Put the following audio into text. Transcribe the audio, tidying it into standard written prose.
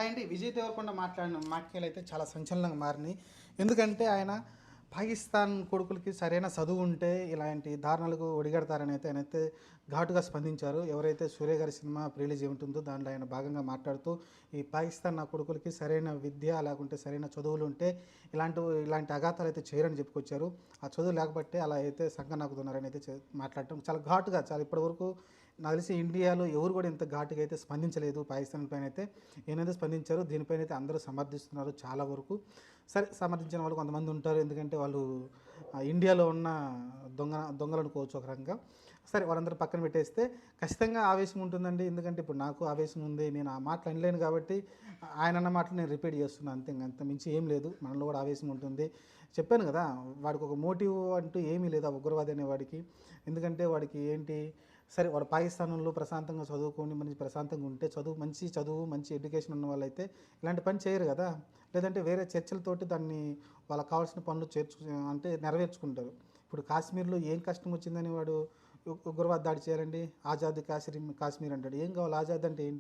అండి విజయ్ దేవరకొండ మాట్లాడిన వ్యాఖ్యలు అయితే చాలా సంచలనంగా మారినాయి. ఎందుకంటే ఆయన పాకిస్తాన్ కొడుకులకి సరైన చదువు ఉంటే ఇలాంటి దారుణాలకు ఒడిగడతారని అయితే ఆయనైతే ఘాటుగా స్పందించారు. ఎవరైతే సూర్య గారి సినిమా రిలీజ్ ఉంటుందో దాంట్లో ఆయన భాగంగా మాట్లాడుతూ ఈ పాకిస్తాన్ నా కొడుకులకి సరైన విద్య లేకుంటే సరైన చదువులు ఉంటే ఇలాంటి అఘాతాలు అయితే చేయరని చెప్పుకొచ్చారు. ఆ చదువు లేకపోతే అలా అయితే సంకనాకుతున్నారని అయితే మాట్లాడటం చాలా ఘాటుగా చాలా ఇప్పటివరకు నాకు తెలిసి ఇండియాలో ఎవరు కూడా ఇంత ఘాటుగా అయితే స్పందించలేదు పాకిస్తాన్ పైన అయితే. ఈయనైతే స్పందించారు. దీనిపైన అయితే అందరూ సమర్థిస్తున్నారు చాలా వరకు. సరే, సమర్థించిన వాళ్ళు కొంతమంది ఉంటారు. ఎందుకంటే వాళ్ళు ఇండియాలో ఉన్న దొంగలు అనుకోవచ్చు ఒక రకంగా. సరే, వాళ్ళందరూ పక్కన పెట్టేస్తే ఖచ్చితంగా ఆవేశం ఉంటుందండి. ఎందుకంటే ఇప్పుడు నాకు ఆవేశం ఉంది. నేను ఆ మాటలు అనలేను కాబట్టి ఆయన అన్న మాటలు నేను రిపీట్ చేస్తున్నాను అంతే. అంత మించి ఏం లేదు. మనలో కూడా ఆవేశం ఉంటుంది. చెప్పాను కదా, వాడికి ఒక మోటివ్ అంటూ ఏమీ లేదు ఆ ఉగ్రవాది అనేవాడికి. ఎందుకంటే వాడికి ఏంటి, సరే వాడు పాకిస్తాన్లో ప్రశాంతంగా చదువుకొని మంచి ప్రశాంతంగా ఉంటే మంచి చదువు మంచి ఎడ్యుకేషన్ ఉన్న వాళ్ళైతే ఇలాంటి పని చేయరు కదా. లేదంటే వేరే చర్చలతోటి దాన్ని వాళ్ళకి కావాల్సిన పనులు అంటే నెరవేర్చుకుంటారు. ఇప్పుడు కాశ్మీర్లో ఏం కష్టం వచ్చిందని వాడు ఉగ్రవాద దాడి చేయాలండి? ఆజాద్ కాశ్మీర్ అంటాడు. ఏం కావాలి ఆజాద్ అంటే ఏంటి?